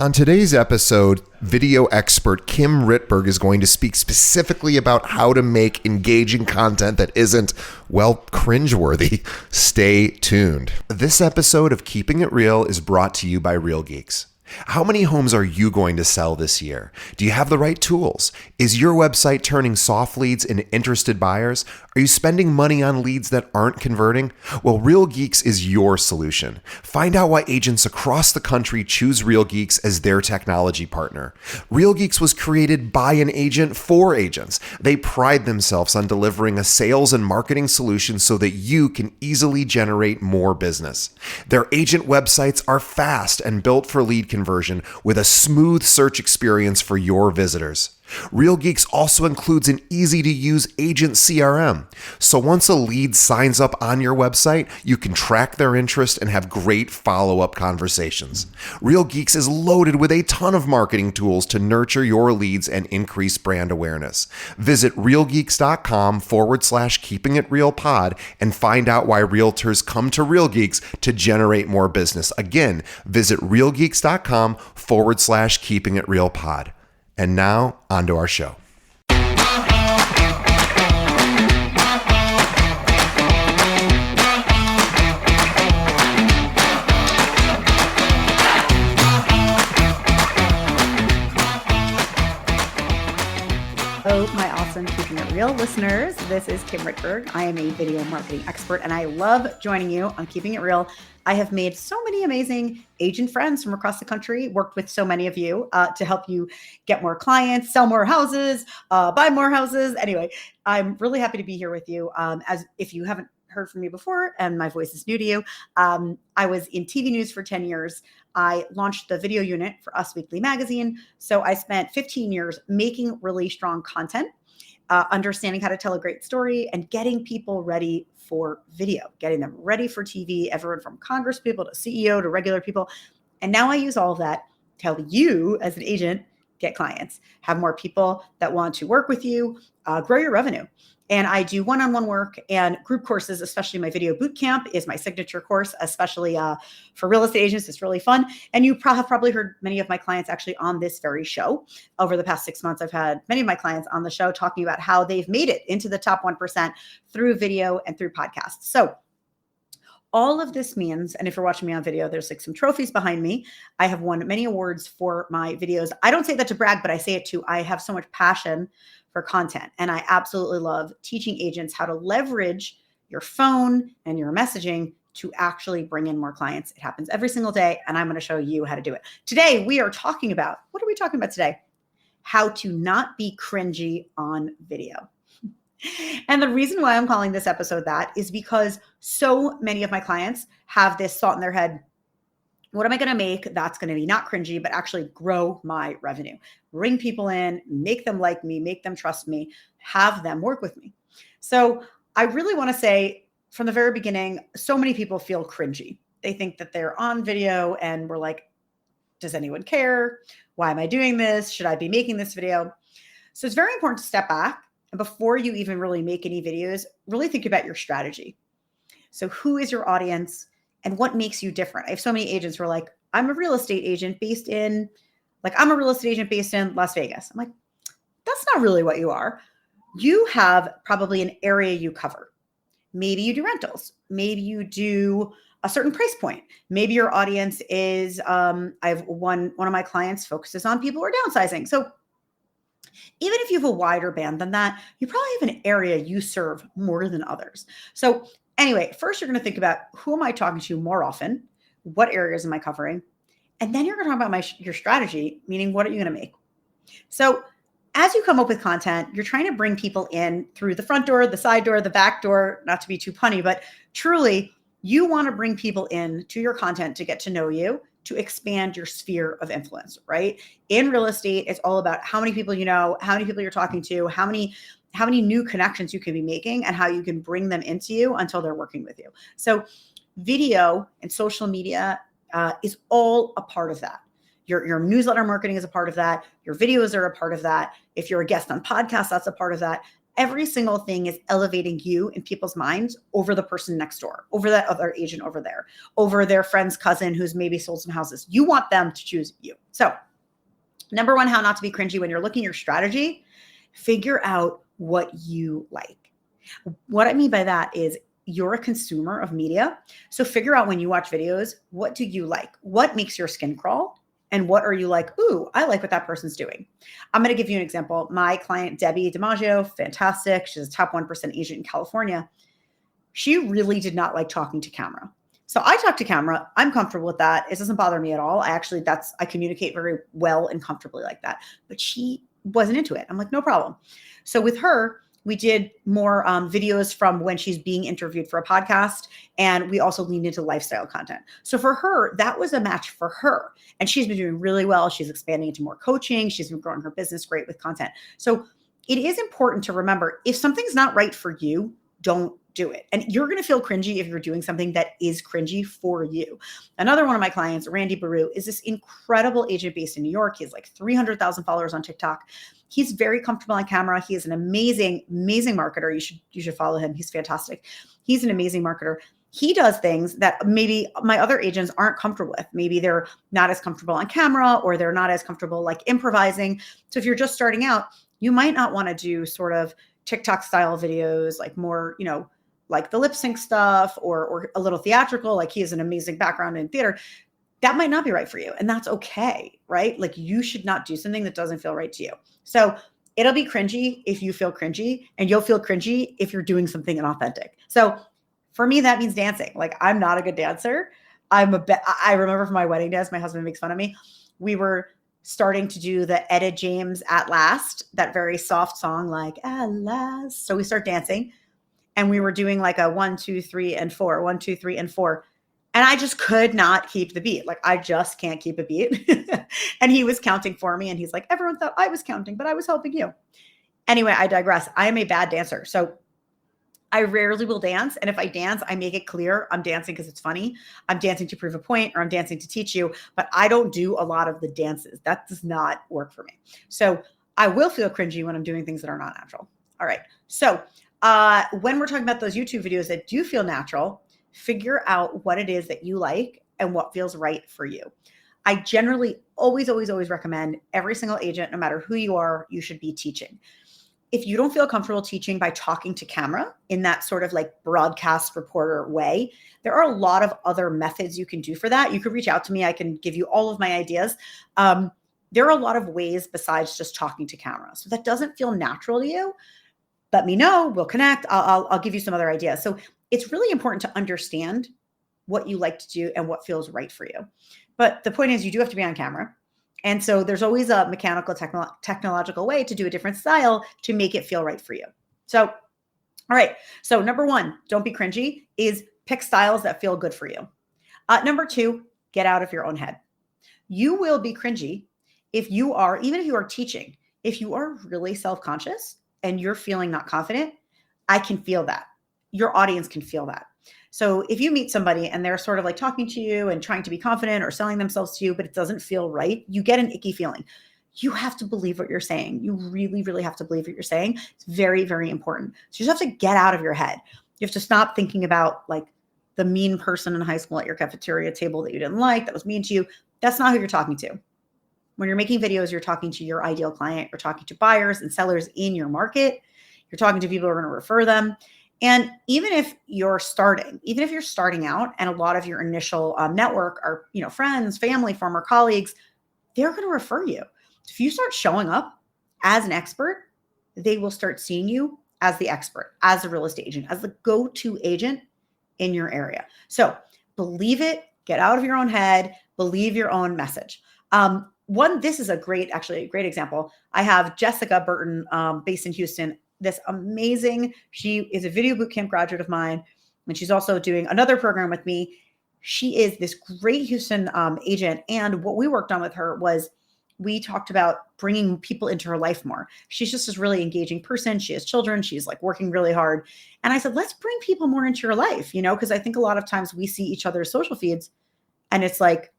On today's episode, video expert Kim Rickard is going to speak specifically about how to make engaging content that isn't, well, cringeworthy. Stay tuned. This episode of Keeping It Real is brought to you by Real Geeks. How many homes are you going to sell this year? Do you have the right tools? Is your website turning soft leads into interested buyers? Are you spending money on leads that aren't converting? Well, Real Geeks is your solution. Find out why agents across the country choose Real Geeks as their technology partner. Real Geeks was created by an agent for agents. They pride themselves on delivering a sales and marketing solution so that you can easily generate more business. Their agent websites are fast and built for lead conversion with a smooth search experience for your visitors. Real Geeks also includes an easy-to-use agent CRM. So once a lead signs up on your website, you can track their interest and have great follow-up conversations. Real Geeks is loaded with a ton of marketing tools to nurture your leads and increase brand awareness. Visit realgeeks.com/keepingitrealpod and find out why realtors come to Real Geeks to generate more business. Again, visit realgeeks.com/keepingitrealpod. And now, on to our show. Oh, my awesome Keeping It Real listeners. This is Kim Rickard. I am a video marketing expert, and I love joining you on Keeping It Real. I have made so many amazing agent friends from across the country, worked with so many of you to help you get more clients, sell more houses, buy more houses. Anyway, I'm really happy to be here with you. As if you haven't heard from me before and my voice is new to you, I was in TV news for 10 years. I launched the video unit for Us Weekly magazine. So I spent 15 years making really strong content, understanding how to tell a great story, and getting people ready for video, getting them ready for TV, everyone from congresspeople to CEO to regular people. And now I use all of that to help you as an agent get clients, have more people that want to work with you, grow your revenue. And I do one-on-one work and group courses, especially my video bootcamp is my signature course, especially for real estate agents. It's really fun. And you have probably heard many of my clients actually on this very show. Over the past 6 months, I've had many of my clients on the show talking about how they've made it into the top 1% through video and through podcasts. So all of this means, and if you're watching me on video, there's like some trophies behind me. I have won many awards for my videos. I don't say that to brag, but I say it to, I have so much passion for content. And I absolutely love teaching agents how to leverage your phone and your messaging to actually bring in more clients. It happens every single day, and I'm going to show you how to do it. Today, we are talking about, what are we talking about today? How to not be cringy on video. And the reason why I'm calling this episode that is because so many of my clients have this thought in their head, what am I going to make that's going to be not cringy, but actually grow my revenue, bring people in, make them like me, make them trust me, have them work with me. So I really want to say from the very beginning, so many people feel cringy. They think that they're on video and we're like, does anyone care? Why am I doing this? Should I be making this video? So it's very important to step back. And before you even really make any videos, really think about your strategy. So who is your audience? And what makes you different? I have so many agents who are like, I'm a real estate agent based in Las Vegas. I'm like, that's not really what you are. You have probably an area you cover. Maybe you do rentals. Maybe you do a certain price point. Maybe your audience is, I have one of my clients focuses on people who are downsizing. So even if you have a wider band than that, you probably have an area you serve more than others. So anyway, first you're going to think about who am I talking to more often? What areas am I covering? And then you're going to talk about your strategy, meaning what are you going to make? So as you come up with content, you're trying to bring people in through the front door, the side door, the back door, not to be too punny, but truly you want to bring people in to your content to get to know you, to expand your sphere of influence, right? In real estate, it's all about how many people you know, how many people you're talking to, how many new connections you can be making and how you can bring them into you until they're working with you. So video and social media is all a part of that. Your newsletter marketing is a part of that. Your videos are a part of that. If you're a guest on podcasts, that's a part of that. every single thing is elevating you in people's minds over the person next door, over that other agent over there, over their friend's cousin who's maybe sold some houses. You want them to choose you. So number one, how not to be cringy when you're looking at your strategy, figure out what you like. What I mean by that is you're a consumer of media. So figure out when you watch videos, what do you like? What makes your skin crawl? And what are you like? Ooh, I like what that person's doing. I'm going to give you an example. My client, Debbie DiMaggio, fantastic. She's a top 1% agent in California. She really did not like talking to camera. So I talk to camera. I'm comfortable with that. It doesn't bother me at all. I communicate very well and comfortably like that. But she wasn't into it. I'm like, no problem. So with her, we did more videos from when she's being interviewed for a podcast. And we also leaned into lifestyle content. So for her, that was a match for her. And she's been doing really well. She's expanding into more coaching. She's been growing her business great with content. So it is important to remember, if something's not right for you, don't do it. And you're going to feel cringy if you're doing something that is cringy for you. Another one of my clients, Randy Baru, is this incredible agent based in New York. He has like 300,000 followers on TikTok. He's very comfortable on camera. He is an amazing, amazing marketer. You should follow him. He's fantastic. He's an amazing marketer. He does things that maybe my other agents aren't comfortable with. Maybe they're not as comfortable on camera, or they're not as comfortable like improvising. So if you're just starting out, you might not want to do sort of TikTok style videos, like more, like the lip sync stuff, or a little theatrical. Like he has an amazing background in theater. That might not be right for you. And that's okay, right? Like you should not do something that doesn't feel right to you. So it'll be cringy if you feel cringy, and you'll feel cringy if you're doing something inauthentic. So for me, that means dancing. Like I'm not a good dancer. I remember from my wedding dance, my husband makes fun of me. We were starting to do the Etta James At Last, that very soft song, like At Last. So we start dancing, and we were doing like a 1, 2, 3, and 4, 1, 2, 3, and 4. And I just could not keep the beat. Like I just can't keep a beat. And he was counting for me, and he's like, everyone thought I was counting, but I was helping you. Anyway, I digress. I am a bad dancer. So I rarely will dance. And if I dance, I make it clear I'm dancing because it's funny. I'm dancing to prove a point, or I'm dancing to teach you, but I don't do a lot of the dances. That does not work for me. So I will feel cringy when I'm doing things that are not natural. All right. So when we're talking about those YouTube videos that do feel natural, figure out what it is that you like and what feels right for you. I generally always recommend every single agent, no matter who you are, you should be teaching. If you don't feel comfortable teaching by talking to camera in that sort of like broadcast reporter way, there are a lot of other methods you can do for that. You could reach out to me. I can give you all of my ideas. There are a lot of ways besides just talking to camera. So that doesn't feel natural to you, let me know. We'll connect. I'll give you some other ideas. So it's really important to understand what you like to do and what feels right for you. But the point is, you do have to be on camera. And so there's always a mechanical, technological way to do a different style to make it feel right for you. So, all right. So number one, don't be cringy, is pick styles that feel good for you. Number two, get out of your own head. You will be cringy even if you are teaching, if you are really self-conscious and you're feeling not confident, I can feel that. Your audience can feel that. So if you meet somebody and they're sort of like talking to you and trying to be confident or selling themselves to you, but it doesn't feel right, you get an icky feeling. You have to believe what you're saying. You really, really have to believe what you're saying. It's very, very important. So you just have to get out of your head. You have to stop thinking about like the mean person in high school at your cafeteria table that you didn't like, that was mean to you. That's not who you're talking to. When you're making videos, you're talking to your ideal client. You're talking to buyers and sellers in your market. You're talking to people who are going to refer them. And even if you're starting out and a lot of your initial network are, friends, family, former colleagues, they're going to refer you. If you start showing up as an expert, they will start seeing you as the expert, as a real estate agent, as the go-to agent in your area. So believe it, get out of your own head, believe your own message. This is a great example. I have Jessica Burton, based in Houston. This amazing, she is a video bootcamp graduate of mine, and she's also doing another program with me. She is this great Houston agent. And what we worked on with her was we talked about bringing people into her life more. She's just this really engaging person. She has children. She's like working really hard. And I said, let's bring people more into your life, because I think a lot of times we see each other's social feeds and it's like,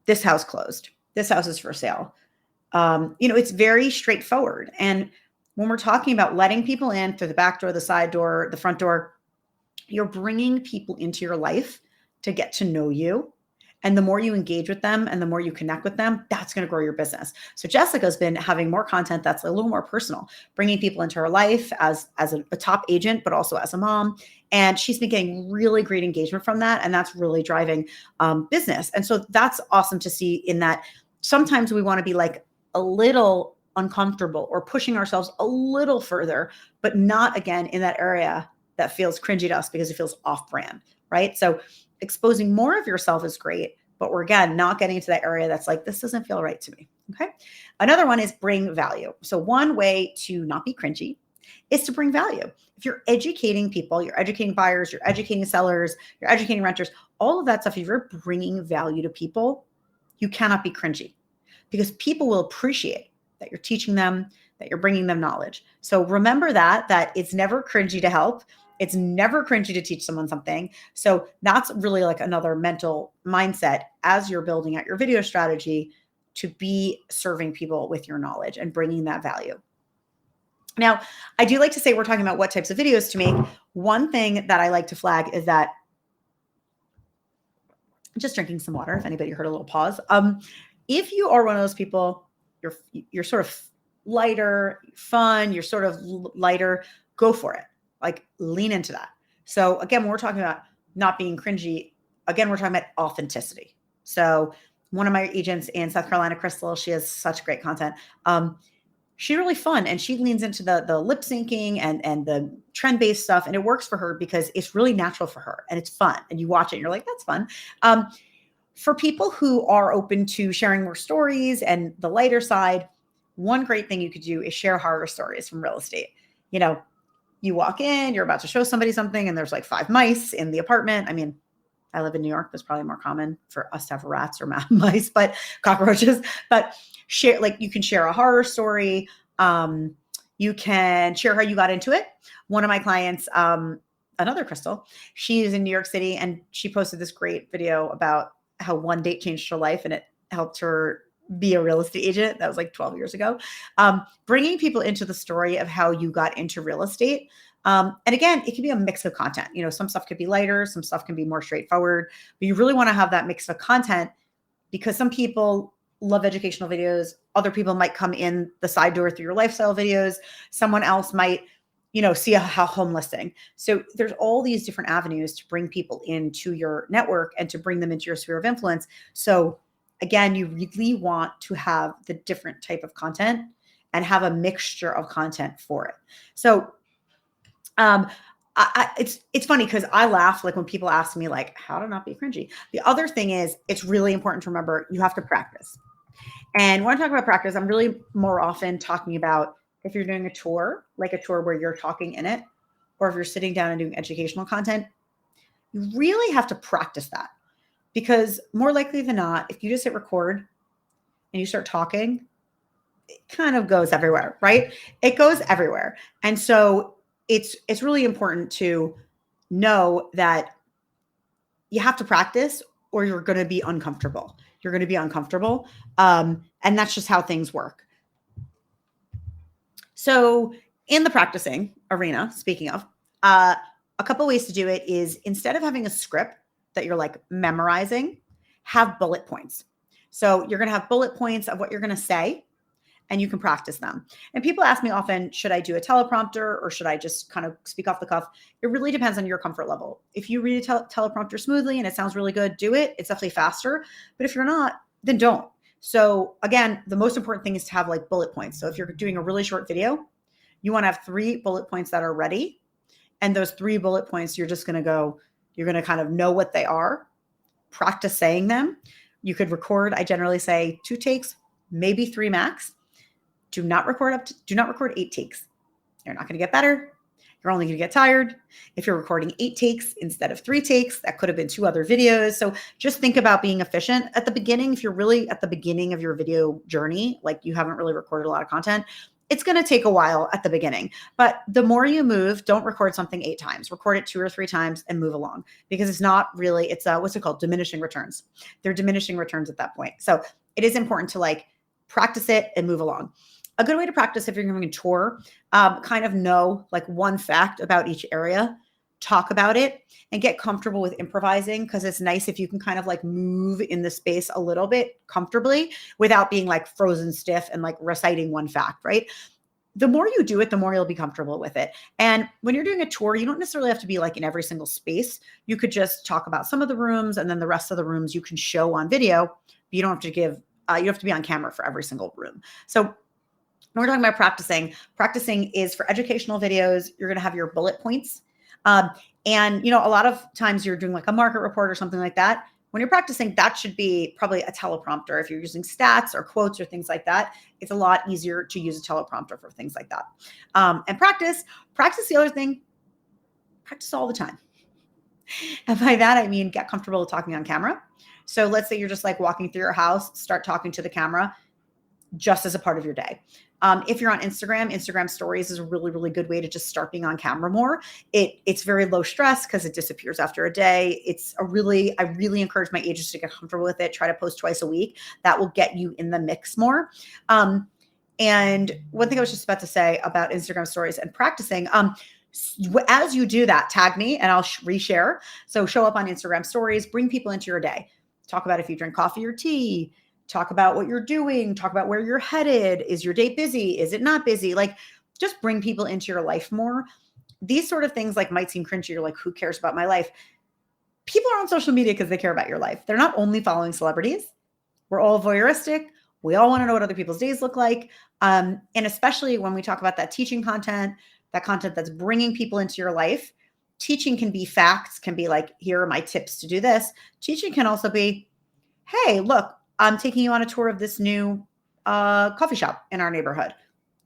this house closed. This house is for sale. It's very straightforward. And when we're talking about letting people in through the back door, the side door, the front door, you're bringing people into your life to get to know you. And the more you engage with them and the more you connect with them, that's going to grow your business. So Jessica's been having more content that's a little more personal, bringing people into her life as a top agent, but also as a mom. And she's been getting really great engagement from that. And that's really driving business. And so that's awesome to see, in that sometimes we want to be like a little uncomfortable or pushing ourselves a little further, but not again in that area that feels cringy to us because it feels off brand, right? So exposing more of yourself is great, but we're again not getting into that area that's like, this doesn't feel right to me. Okay. Another one is bring value. So one way to not be cringy is to bring value. If you're educating people, you're educating buyers, you're educating sellers, you're educating renters, all of that stuff, if you're bringing value to people, you cannot be cringy, because people will appreciate that you're teaching them, that you're bringing them knowledge. So remember that it's never cringy to help. It's never cringy to teach someone something. So that's really like another mental mindset as you're building out your video strategy, to be serving people with your knowledge and bringing that value. Now, I do like to say, we're talking about what types of videos to make. One thing that I like to flag is that, just drinking some water, if anybody heard a little pause. If you are one of those people, you're sort of lighter, fun, you're sort of lighter, go for it. Like, lean into that. So again, when we're talking about not being cringy, again, we're talking about authenticity. So one of my agents in South Carolina, Crystal, she has such great content. She's really fun, and she leans into the lip syncing and the trend-based stuff, and it works for her because it's really natural for her and it's fun. And you watch it and you're like, that's fun. For people who are open to sharing more stories and the lighter side, one great thing you could do is share horror stories from real estate. You walk in, you're about to show somebody something, and there's like 5 mice in the apartment. I mean, I live in New York. That's probably more common for us to have rats or mice, but cockroaches. But share, like, you can share a horror story. You can share how you got into it. One of my clients, another Crystal, she is in New York City, and she posted this great video about how one date changed her life and it helped her be a real estate agent. That was like 12 years ago. Bringing people into the story of how you got into real estate. And again, it can be a mix of content. Some stuff could be lighter, some stuff can be more straightforward, but you really want to have that mix of content, because some people love educational videos. Other people might come in the side door through your lifestyle videos. Someone else might, see a home listing. So there's all these different avenues to bring people into your network and to bring them into your sphere of influence. So again, you really want to have the different type of content and have a mixture of content for it. So it's funny because I laugh like when people ask me like how to not be cringy. The other thing is, it's really important to remember you have to practice. And when I talk about practice, I'm really more often talking about if you're doing a tour, like a tour where you're talking in it, or if you're sitting down and doing educational content, you really have to practice that. Because more likely than not, if you just hit record and you start talking, it kind of goes everywhere, right? It goes everywhere. And so it's really important to know that you have to practice or you're going to be uncomfortable. You're going to be uncomfortable. And that's just how things work. So in the practicing arena, speaking of, a couple ways to do it is, instead of having a script that you're like memorizing, have bullet points. So you're going to have bullet points of what you're going to say, and you can practice them. And people ask me often, should I do a teleprompter or should I just kind of speak off the cuff? It really depends on your comfort level. If you read a teleprompter smoothly and it sounds really good, do it. It's definitely faster. But if you're not, then don't. So again, the most important thing is to have like bullet points. So if you're doing a really short video, you want to have 3 bullet points that are ready. And those 3 bullet points, you're just going to kind of know what they are, practice saying them. You could record. I generally say 2 takes, maybe 3 max. Do not record 8 takes. You're not going to get better. You're only going to get tired. If you're recording 8 takes instead of 3 takes, that could have been 2 other videos. So just think about being efficient at the beginning. If you're really at the beginning of your video journey, like you haven't really recorded a lot of content, it's going to take a while at the beginning. But the more you move, don't record something 8 times. Record it 2 or 3 times and move along, because it's not really, it's what's it called? Diminishing returns. They're diminishing returns at that point. So it is important to like practice it and move along. A good way to practice if you're giving a tour, kind of know like one fact about each area, talk about it, and get comfortable with improvising, because it's nice if you can kind of like move in the space a little bit comfortably without being like frozen stiff and like reciting one fact, right? The more you do it, the more you'll be comfortable with it. And when you're doing a tour, you don't necessarily have to be like in every single space. You could just talk about some of the rooms, and then the rest of the rooms you can show on video. But you don't have to give, you don't have to be on camera for every single room. So when we're talking about practicing is for educational videos. You're going to have your bullet points. And, a lot of times you're doing like a market report or something like that. When you're practicing, that should be probably a teleprompter. If you're using stats or quotes or things like that, it's a lot easier to use a teleprompter for things like that. And practice the other thing, practice all the time. And by that, I mean, get comfortable with talking on camera. So let's say you're just like walking through your house, start talking to the camera just as a part of your day. If you're on Instagram stories is a really, really good way to just start being on camera more. It's very low stress because it disappears after a day. I really encourage my agents to get comfortable with it. Try to post twice a week. That will get you in the mix more. And one thing I was just about to say about Instagram stories and practicing, as you do that, tag me and I'll reshare. So show up on Instagram stories, bring people into your day. Talk about if you drink coffee or tea. Talk about what you're doing, talk about where you're headed. Is your day busy? Is it not busy? Like, just bring people into your life more. These sort of things like might seem cringy. You're like, who cares about my life? People are on social media because they care about your life. They're not only following celebrities. We're all voyeuristic. We all want to know what other people's days look like. And especially when we talk about that teaching content, that content that's bringing people into your life, teaching can be facts, can be like, here are my tips to do this. Teaching can also be, hey, look, I'm taking you on a tour of this new coffee shop in our neighborhood.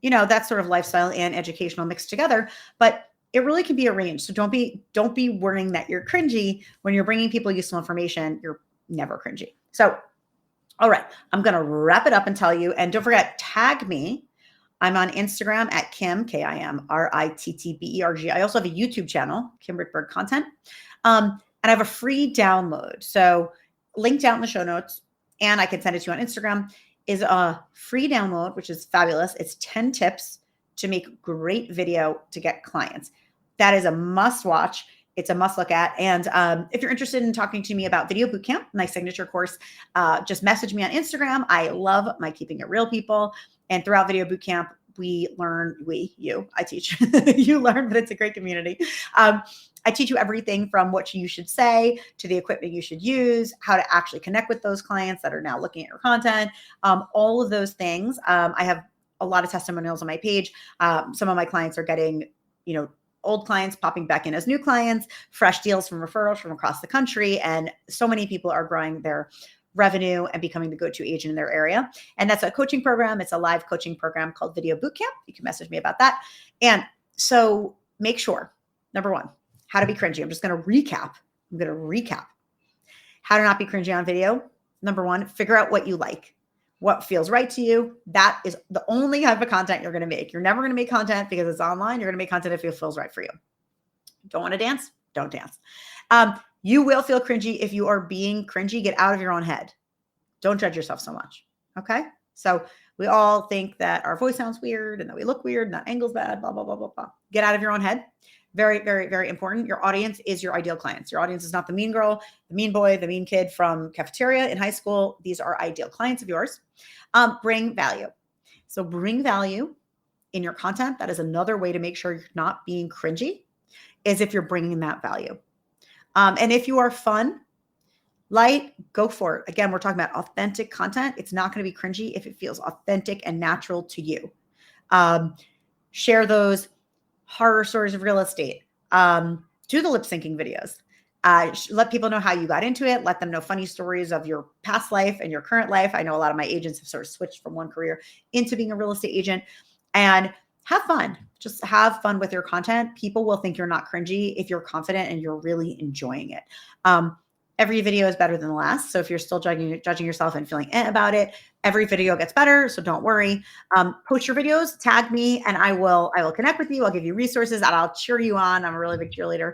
That sort of lifestyle and educational mixed together, but it really can be arranged. So don't be worrying that you're cringy when you're bringing people useful information. You're never cringy. So, all right, I'm going to wrap it up and tell you, and don't forget, tag me. I'm on Instagram at Kim, KIMRITTBERG. I also have a YouTube channel, Kim Rickard Content. And I have a free download. So linked out in the show notes, and I can send it to you on Instagram, is a free download, which is fabulous. It's 10 tips to make great video to get clients. That is a must watch. It's a must look at. And if you're interested in talking to me about Video Bootcamp, my signature course, just message me on Instagram. I love my Keeping It Real people. And throughout Video Bootcamp, I teach, you learn, but it's a great community. I teach you everything from what you should say to the equipment you should use, how to actually connect with those clients that are now looking at your content, all of those things. I have a lot of testimonials on my page. Some of my clients are getting, old clients popping back in as new clients, fresh deals from referrals from across the country. And so many people are growing their revenue and becoming the go-to agent in their area. And that's a coaching program. It's a live coaching program called Video Bootcamp. You can message me about that. And so make sure, number one, how to be cringy. I'm going to recap. How to not be cringy on video. Number one, figure out what you like, what feels right to you. That is the only type of content you're going to make. You're never going to make content because it's online. You're going to make content if it feels right for you. Don't want to dance? Don't dance. You will feel cringy if you are being cringy. Get out of your own head. Don't judge yourself so much. Okay? So we all think that our voice sounds weird and that we look weird and that angle's bad, blah, blah, blah, blah, blah. Get out of your own head. Very, very, very important. Your audience is your ideal clients. Your audience is not the mean girl, the mean boy, the mean kid from cafeteria in high school. These are ideal clients of yours. Bring value. So bring value in your content. That is another way to make sure you're not being cringy, is if you're bringing that value. And if you are fun, light, go for it. Again, we're talking about authentic content. It's not going to be cringy if it feels authentic and natural to you. Share those horror stories of real estate. Do the lip syncing videos. Let people know how you got into it. Let them know funny stories of your past life and your current life. I know a lot of my agents have sort of switched from one career into being a real estate agent. And have fun. Just have fun with your content. People will think you're not cringy if you're confident and you're really enjoying it. Every video is better than the last. So if you're still judging yourself and feeling about it, every video gets better. So don't worry. Post your videos, tag me, and I will connect with you. I'll give you resources and I'll cheer you on. I'm a really big cheerleader.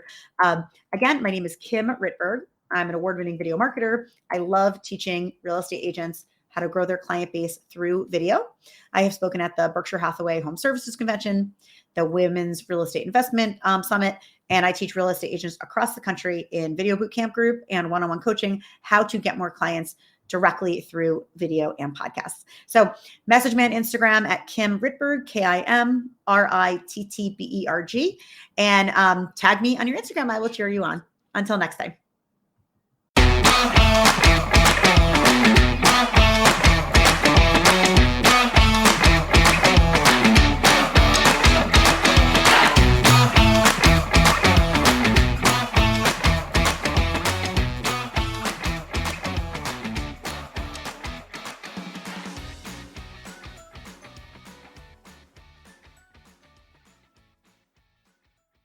Again, my name is Kim Rittberg. I'm an award-winning video marketer. I love teaching real estate agents how to grow their client base through video. I have spoken at the Berkshire Hathaway Home Services Convention, the Women's Real Estate Investment Summit, and I teach real estate agents across the country in video bootcamp group and one-on-one coaching how to get more clients directly through video and podcasts. So message me on Instagram at Kim Rittberg, KimRittberg, and tag me on your Instagram. I will cheer you on. Until next time.